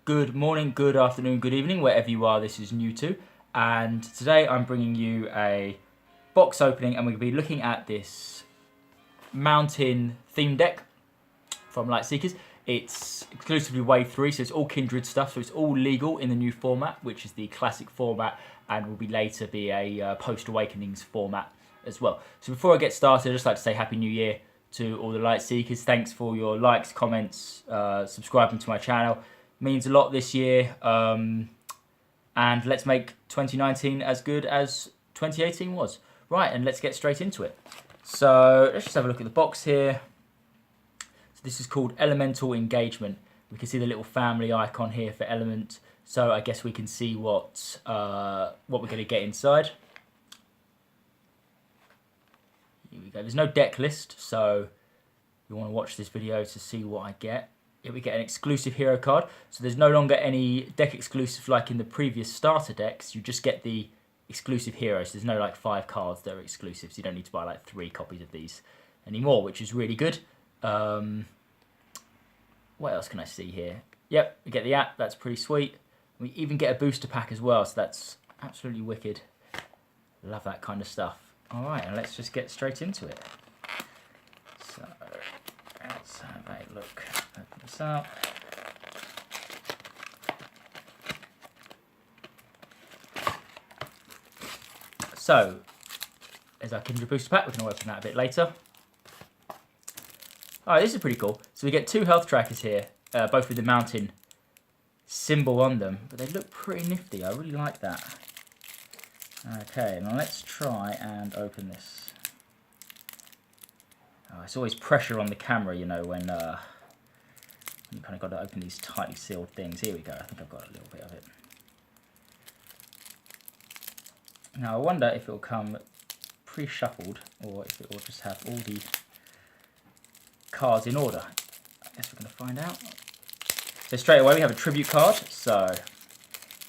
Good morning, good afternoon, good evening, wherever you are this is new to. And today I'm bringing you a box opening and we're going to be looking at this mountain theme deck from Lightseekers. It's exclusively Wave 3, so it's all Kindred stuff, so it's all legal in the new format, which is the classic format and will be later be a post-Awakenings format as well. So before I get started, I'd just like to say Happy New Year to all the Lightseekers. Thanks for your likes, comments, subscribing to my channel. Means a lot this year, and let's make 2019 as good as 2018 was. Right, and let's get straight into it. So let's just have a look at the box here. So this is called Elemental Engagement. We can see the little family icon here for Element. So I guess we can see what we're going to get inside. Here we go. There's no deck list, so you want to watch this video to see what I get. Here we get an exclusive hero card. So there's no longer any deck exclusive like in the previous starter decks. You just get the exclusive heroes. There's no like 5 cards that are exclusive. So you don't need to buy like 3 copies of these anymore, which is really good. What else can I see here? Yep, we get the app. That's pretty sweet. We even get a booster pack as well. So that's absolutely wicked. Love that kind of stuff. All right, and let's just get straight into it. So let's have a look. Open this up. So, there's our Kindred Booster Pack. We can open that a bit later. Alright, this is pretty cool. So we get 2 health trackers here, both with the mountain symbol on them. But they look pretty nifty. I really like that. Okay, now let's try and open this. Oh, it's always pressure on the camera, you know, when you kind of got to open these tightly sealed things. Here we go. I think I've got a little bit of it. Now I wonder if it will come pre-shuffled or if it will just have all the cards in order. I guess we're going to find out. So straight away we have a tribute card. So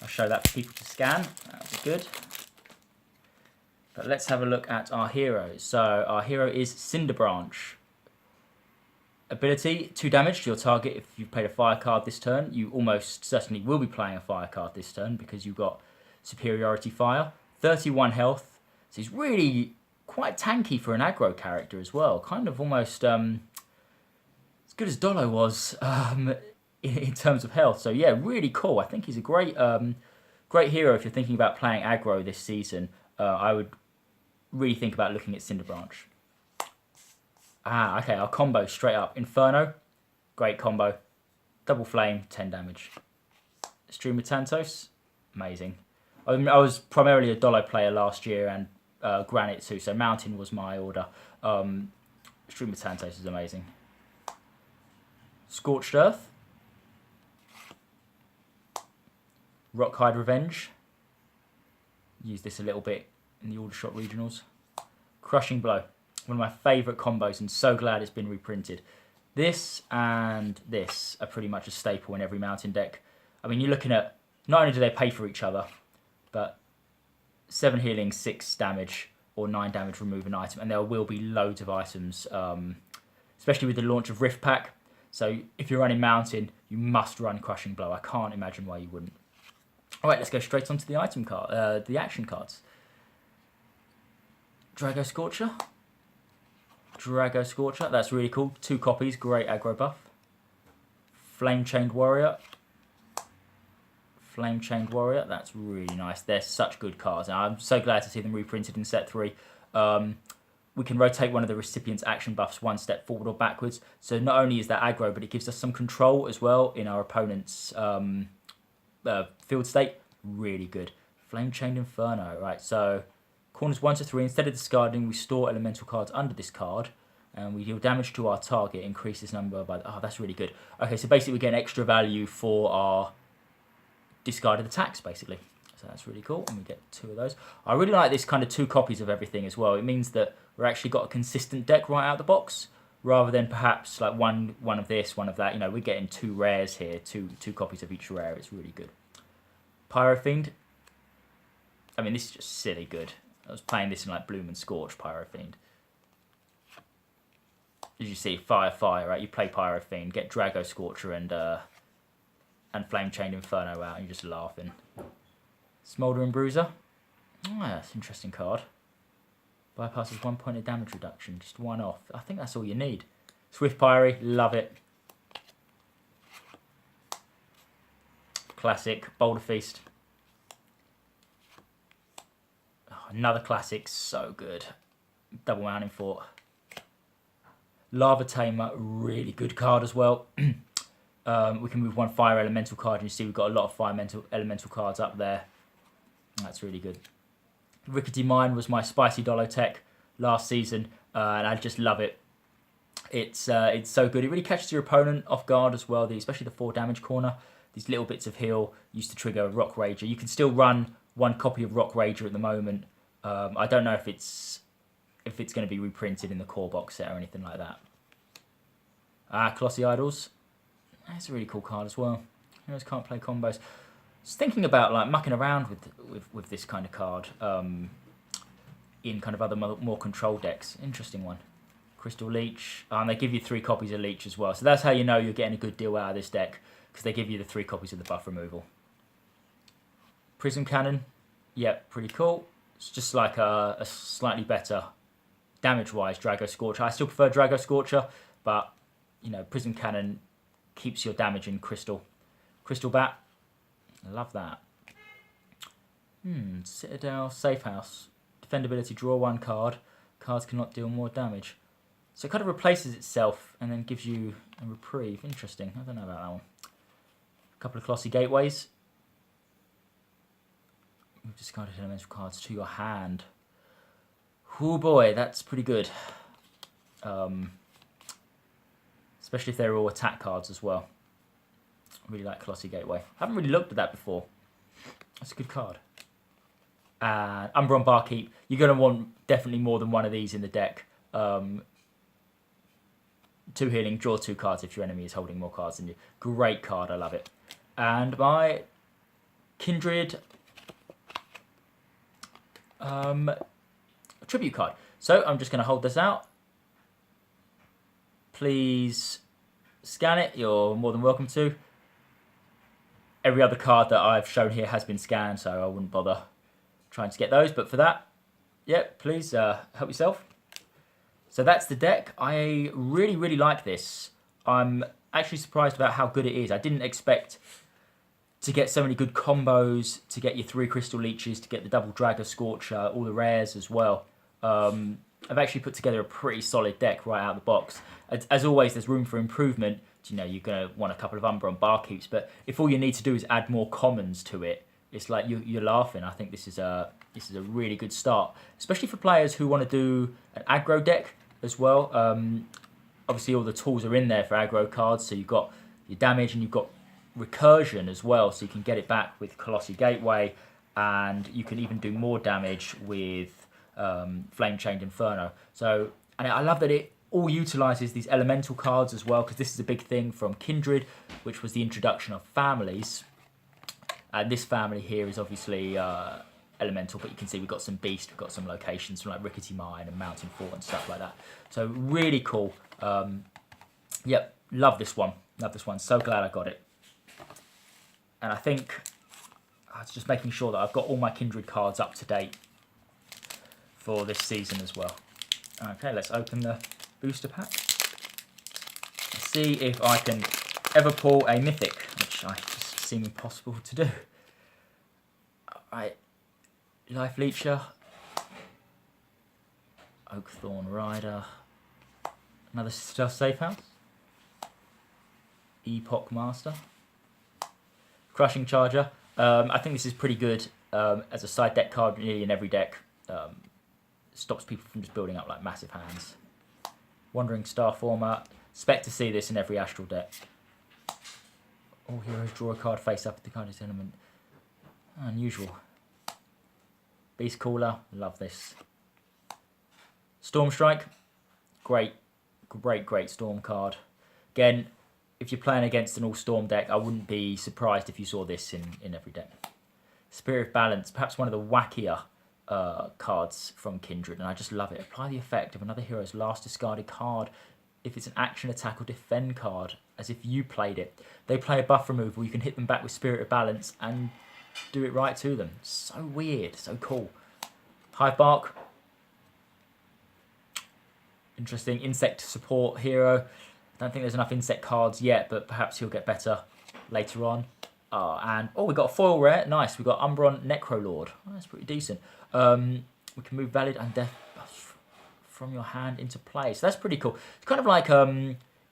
I'll show that for people to scan. That'll be good. But let's have a look at our heroes. So our hero is Cinderbranch. Ability, 2 damage to your target. If you've played a fire card this turn, you almost certainly will be playing a fire card this turn because you've got superiority fire. 31 health. So he's really quite tanky for an aggro character as well. Kind of almost as good as Dolo was in terms of health. So yeah, really cool. I think he's a great great hero if you're thinking about playing aggro this season. I would really think about looking at Cinderbranch. Okay, our combo straight up. Inferno, great combo. Double Flame, 10 damage. Stream with Tantos, amazing. I was primarily a Dolo player last year and Granite too, so Mountain was my order. Stream with Tantos is amazing. Scorched Earth. Rockhide Revenge. Use this a little bit in the Aldershot Regionals. Crushing Blow. One of my favourite combos and so glad it's been reprinted. This and this are pretty much a staple in every mountain deck. I mean, you're looking at, not only do they pay for each other, but 7 healing, 6 damage, or 9 damage remove an item. And there will be loads of items, especially with the launch of Rift Pack. So if you're running Mountain, you must run Crushing Blow. I can't imagine why you wouldn't. Alright, let's go straight onto the item card, the action cards. Drago Scorcher. Drago Scorcher, that's really cool. 2 copies, great aggro buff. Flame Chained Warrior. Flame Chained Warrior, that's really nice. They're such good cards. And I'm so glad to see them reprinted in set 3. We can rotate one of the recipient's action buffs 1 step forward or backwards. So not only is that aggro, but it gives us some control as well in our opponent's field state. Really good. Flame Chained Inferno. Right, so corners 1 to 3. Instead of discarding, we store elemental cards under this card. And we deal damage to our target. Increase this number by... Oh, that's really good. Okay, so basically we get an extra value for our discarded attacks, basically. So that's really cool. And we get 2 of those. I really like this kind of 2 copies of everything as well. It means that we've actually got a consistent deck right out of the box. Rather than perhaps like one of this, one of that. You know, we're getting 2 rares here. Two copies of each rare. It's really good. Pyro Fiend. I mean, this is just silly good. I was playing this in like Bloom and Scorch, Pyro Fiend. As you see, fire, right? You play Pyro Fiend, get Drago Scorcher and and Flame Chained Inferno out, and you're just laughing. Smouldering Bruiser. Oh, that's an interesting card. Bypasses 1 point of damage reduction, just one off. I think that's all you need. Swift Pyre, love it. Classic, Boulder Feast. Oh, another classic, so good. Double Mountain Fort. Lava Tamer, really good card as well. We can move one Fire Elemental card, and you see we've got a lot of Fire Elemental cards up there. That's really good. Rickety Mine was my spicy Dolo tech last season, and I just love it. It's so good. It really catches your opponent off guard as well, especially the 4 damage corner. These little bits of heal used to trigger Rock Rager. You can still run one copy of Rock Rager at the moment. I don't know if it's going to be reprinted in the core box set or anything like that. Colossi Idols. That's a really cool card as well. Heroes can't play combos. Just thinking about like mucking around with this kind of card in kind of other more control decks. Interesting one. Crystal Leech. And they give you 3 copies of Leech as well. So that's how you know you're getting a good deal out of this deck, because they give you the 3 copies of the buff removal. Prism Cannon. Yep, pretty cool. It's just like a slightly better damage-wise Drago Scorcher. I still prefer Drago Scorcher, but you know, Prism Cannon keeps your damage in Crystal. Crystal Bat. I love that. Citadel, Safe House. Defendability, draw 1 card. Cards cannot deal more damage. So it kind of replaces itself and then gives you a reprieve. Interesting. I don't know about that one. A couple of Colossi Gateways. You've discarded elemental cards to your hand. Oh boy, that's pretty good. Especially if they're all attack cards as well. I really like Colossi Gateway. I haven't really looked at that before. That's a good card. And Umbron Barkeep. You're going to want definitely more than one of these in the deck. 2 healing, draw 2 cards if your enemy is holding more cards than you. Great card, I love it. And my Kindred tribute card. So I'm just going to hold this out. Please scan it. You're more than welcome to. Every other card that I've shown here has been scanned, so I wouldn't bother trying to get those. But for that, yeah, please help yourself. So that's the deck. I really, really like this. I'm actually surprised about how good it is. I didn't expect to get so many good combos, to get your 3 Crystal Leeches, to get the double Drago Scorcher, all the rares as well. I've actually put together a pretty solid deck right out of the box. As always, there's room for improvement. You know, you're going to want a couple of Umbron Barkeeps, but if all you need to do is add more commons to it, it's like you're laughing. I think this is a really good start, especially for players who want to do an aggro deck as well. Obviously, all the tools are in there for aggro cards, so you've got your damage and you've got recursion as well, so you can get it back with Colossi Gateway, and you can even do more damage with Flame Chained Inferno. So, and I love that it all utilises these elemental cards as well, because this is a big thing from Kindred, which was the introduction of families. And this family here is obviously elemental, but you can see we've got some beast, we've got some locations from like Rickety Mine and Mountain Fort and stuff like that. So really cool. Yep, love this one. Love this one. So glad I got it. And I think it's just making sure that I've got all my Kindred cards up to date for this season as well. Okay, let's open the booster pack. See if I can ever pull a mythic, which I just seem impossible to do. Alright, Life Leecher, Oakthorn Rider, another Citadel Safe House, Epoch Master, Crushing Charger. I think this is pretty good as a side deck card nearly in every deck. Stops people from just building up like massive hands. Wandering Starformer. Expect to see this in every Astral deck. All heroes draw a card face up at the card's element. Unusual. Beast Caller. Love this. Storm Strike. Great Storm card. Again, if you're playing against an all-Storm deck, I wouldn't be surprised if you saw this in every deck. Spirit of Balance. Perhaps one of the wackier cards from Kindred, and I just love it. Apply the effect of another hero's last discarded card if it's an action, attack, or defend card as if you played it. They play a buff removal, you can hit them back with Spirit of Balance and do it right to them. So weird, so cool. Hive Bark. Interesting. Insect support hero. I don't think there's enough insect cards yet, but perhaps he'll get better later on. And we got a foil rare. Nice. We got Umbron Necrolord. Oh, that's pretty decent. We can move valid and death buffs from your hand into play. So that's pretty cool. It's kind of like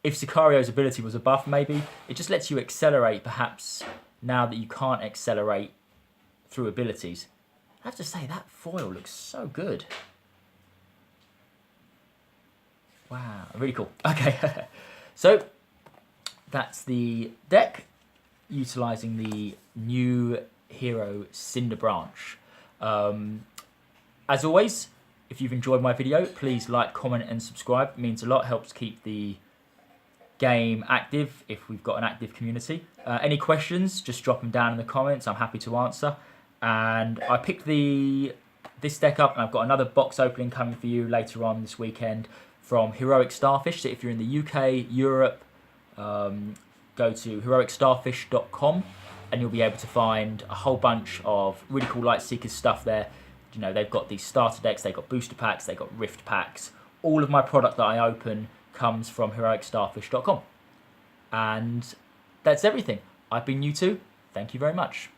if Sicario's ability was a buff, maybe. It just lets you accelerate, perhaps, now that you can't accelerate through abilities. I have to say, that foil looks so good. Wow, really cool. Okay, so that's the deck, utilising the new hero Cinder Branch. As always, if you've enjoyed my video, please like, comment and subscribe. It means a lot, helps keep the game active if we've got an active community. Any questions, just drop them down in the comments. I'm happy to answer. And I picked this deck up, and I've got another box opening coming for you later on this weekend from Heroic Starfish. So if you're in the UK, Europe, go to heroicstarfish.com and you'll be able to find a whole bunch of really cool Lightseekers stuff there. You know, they've got these starter decks, they've got booster packs, they've got rift packs. All of my product that I open comes from heroicstarfish.com. And that's everything. I've been U2. Thank you very much.